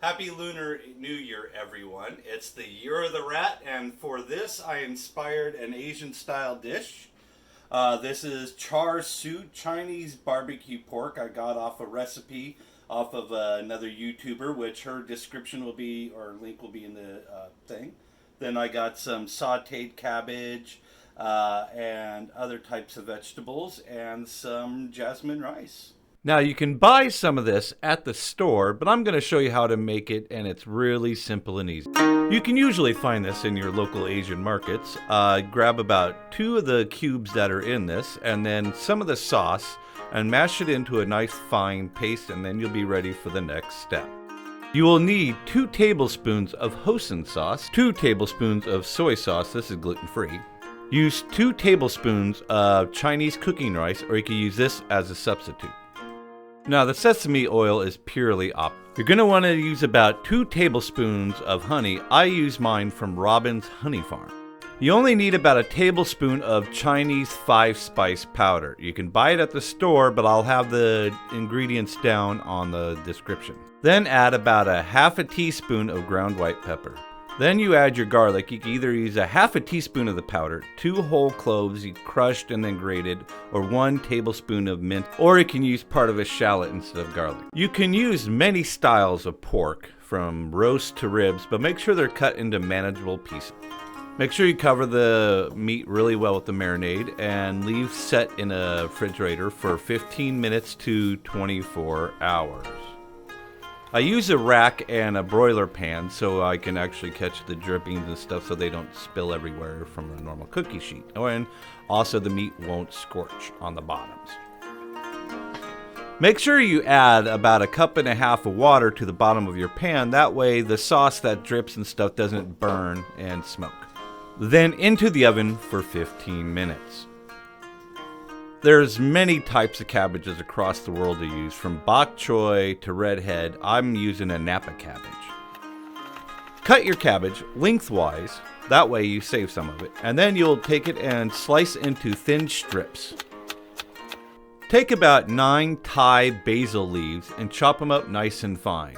Happy Lunar New Year, everyone. It's the Year of the Rat, and for this I inspired an Asian-style dish. This is Char Siu, Chinese barbecue pork. I got off a recipe off of another YouTuber, which her description will be, or link will be in the thing. Then I got some sauteed cabbage and other types of vegetables and some jasmine rice. Now you can buy some of this at the store, but I'm going to show you how to make it, and it's really simple and easy. You can usually find this in your local Asian markets. Grab about 2 of the cubes that are in this, and then some of the sauce, and mash it into a nice fine paste, and then you'll be ready for the next step. You will need 2 tablespoons of hoisin sauce, 2 tablespoons of soy sauce, this is gluten-free. Use 2 tablespoons of Chinese cooking rice, or you can use this as a substitute. Now the sesame oil is purely optional. You're going to want to use about 2 tablespoons of honey. I use mine from Robin's Honey Farm. You only need about a tablespoon of Chinese 5-spice powder. You can buy it at the store, but I'll have the ingredients down on the description. Then add about a half a teaspoon of ground white pepper. Then you add your garlic. You can either use a half a teaspoon of the powder, 2 whole cloves you crushed and then grated, or 1 tablespoon of mint, or you can use part of a shallot instead of garlic. You can use many styles of pork, from roast to ribs, but make sure they're cut into manageable pieces. Make sure you cover the meat really well with the marinade and leave set in a refrigerator for 15 minutes to 24 hours. I use a rack and a broiler pan so I can actually catch the drippings and stuff so they don't spill everywhere from a normal cookie sheet. Oh, and also the meat won't scorch on the bottoms. Make sure you add about 1.5 cups of water to the bottom of your pan. That way the sauce that drips and stuff doesn't burn and smoke. Then into the oven for 15 minutes. There's many types of cabbages across the world to use, from bok choy to redhead. I'm using a Napa cabbage. Cut your cabbage lengthwise, that way you save some of it, and then you'll take it and slice into thin strips. Take about 9 Thai basil leaves and chop them up nice and fine.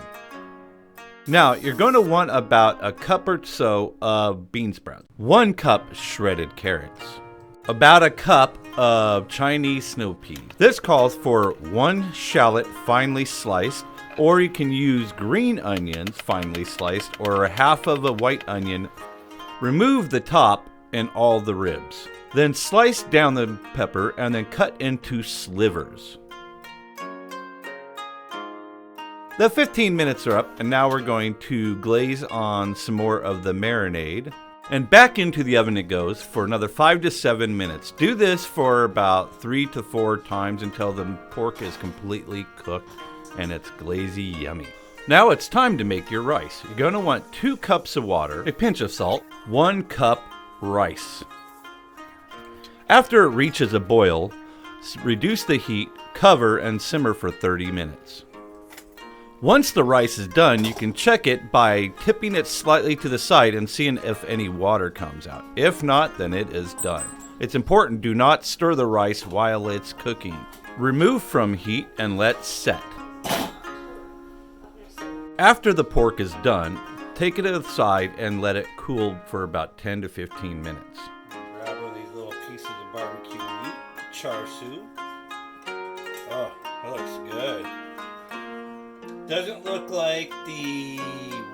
Now, you're going to want about 1 cup or so of bean sprouts, 1 cup shredded carrots, about 1 cup of Chinese snow peas. This calls for 1 shallot finely sliced, or you can use green onions finely sliced, or half of a white onion. Remove the top and all the ribs. Then slice down the pepper and then cut into slivers. The 15 minutes are up, and now we're going to glaze on some more of the marinade. And back into the oven it goes for another 5 to 7 minutes. Do this for about 3 to 4 times until the pork is completely cooked and it's glazy yummy. Now it's time to make your rice. You're going to want 2 cups of water, a pinch of salt, 1 cup rice. After it reaches a boil, reduce the heat, cover, and simmer for 30 minutes. Once the rice is done, you can check it by tipping it slightly to the side and seeing if any water comes out. If not, then it is done. It's important, do not stir the rice while it's cooking. Remove from heat and let set. After the pork is done, take it aside and let it cool for about 10 to 15 minutes. Grab one of these little pieces of barbecue meat, char siu. Oh, that looks good. Doesn't look like the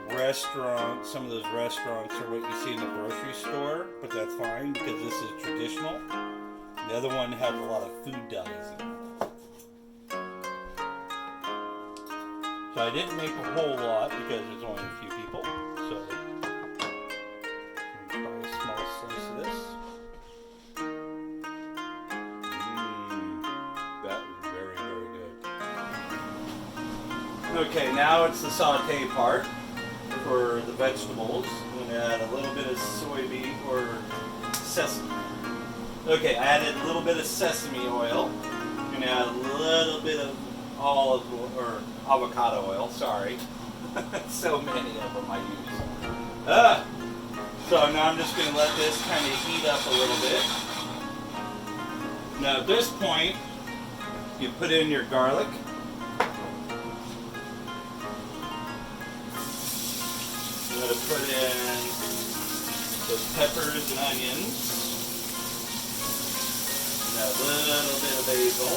restaurant, some of those restaurants or what you see in the grocery store, but that's fine because this is traditional. The other one has a lot of food dyes in it. So I didn't make a whole lot because there's only a few people. So try a small slice of this. That was very, very good. Okay, now it's the saute part for the vegetables. I'm going to add a little bit of soybean or sesame. Okay, I added a little bit of sesame oil. I'm going to add a little bit of olive or avocado oil, sorry. So many of them I use. So now I'm just going to let this kind of heat up a little bit. Now at this point, you put in your garlic. going to put in those peppers and onions. And a little bit of basil.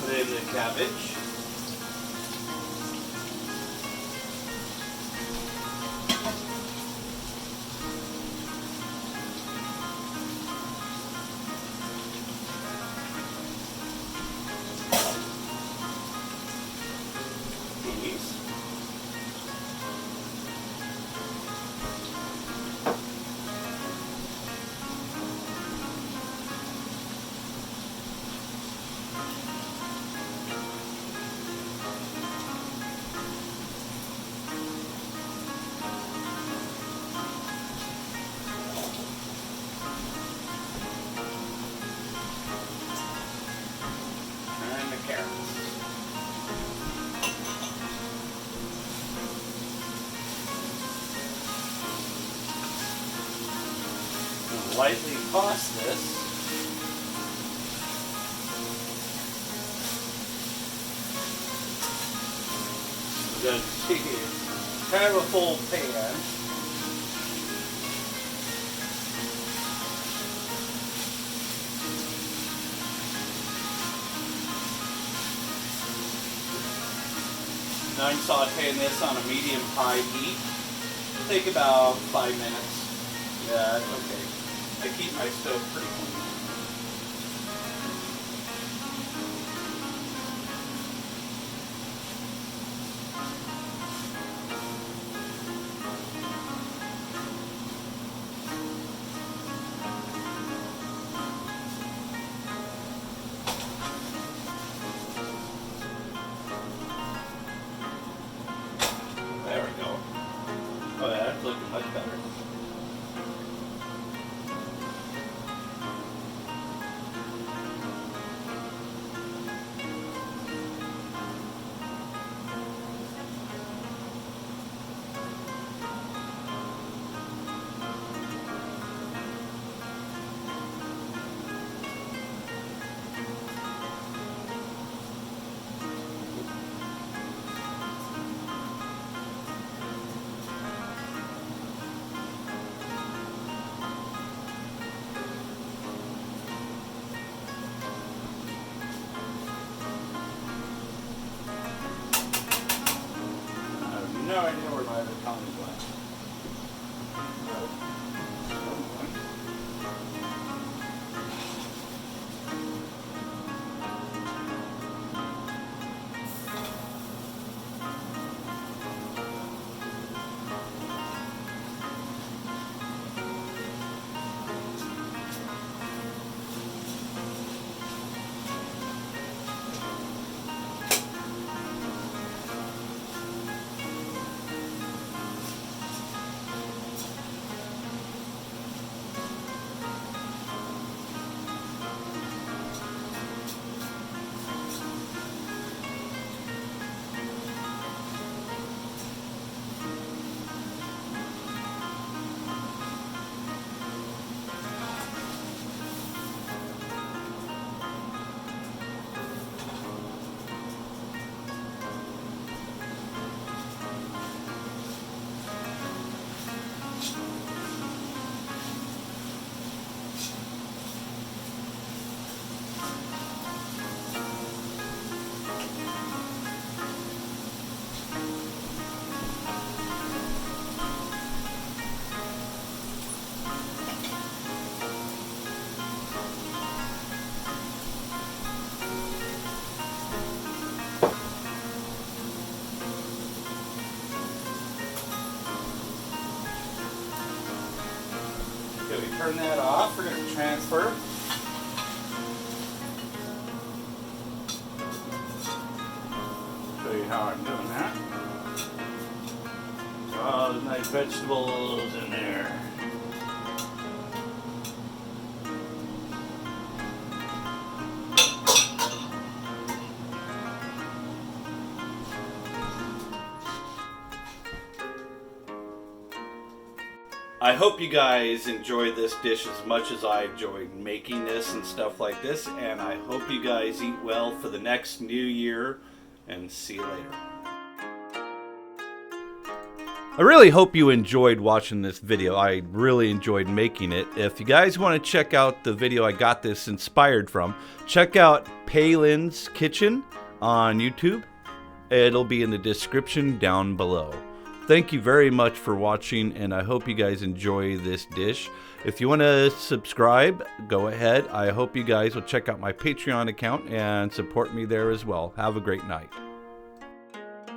Put in the cabbage. Peas. And the carrots. And lightly toss this. We're going to take kind of a full pan. Now I'm sauteing this on a medium-high heat. Take about 5 minutes. Yeah, that's okay. I keep my stove pretty clean. There we go. Oh yeah, that's looking much better. No idea where my other tongue went. Okay, we turn that off. We're going to transfer. Show you how I'm doing that. Oh, there's nice vegetables in there. I hope you guys enjoyed this dish as much as I enjoyed making this and stuff like this, and I hope you guys eat well for the next new year, and see you later. I really hope you enjoyed watching this video. I really enjoyed making it. If you guys want to check out the video I got this inspired from, check out Palin's Kitchen on YouTube. It'll be in the description down below. Thank you very much for watching, and I hope you guys enjoy this dish. If you want to subscribe, go ahead. I hope you guys will check out my Patreon account and support me there as well. Have a great night.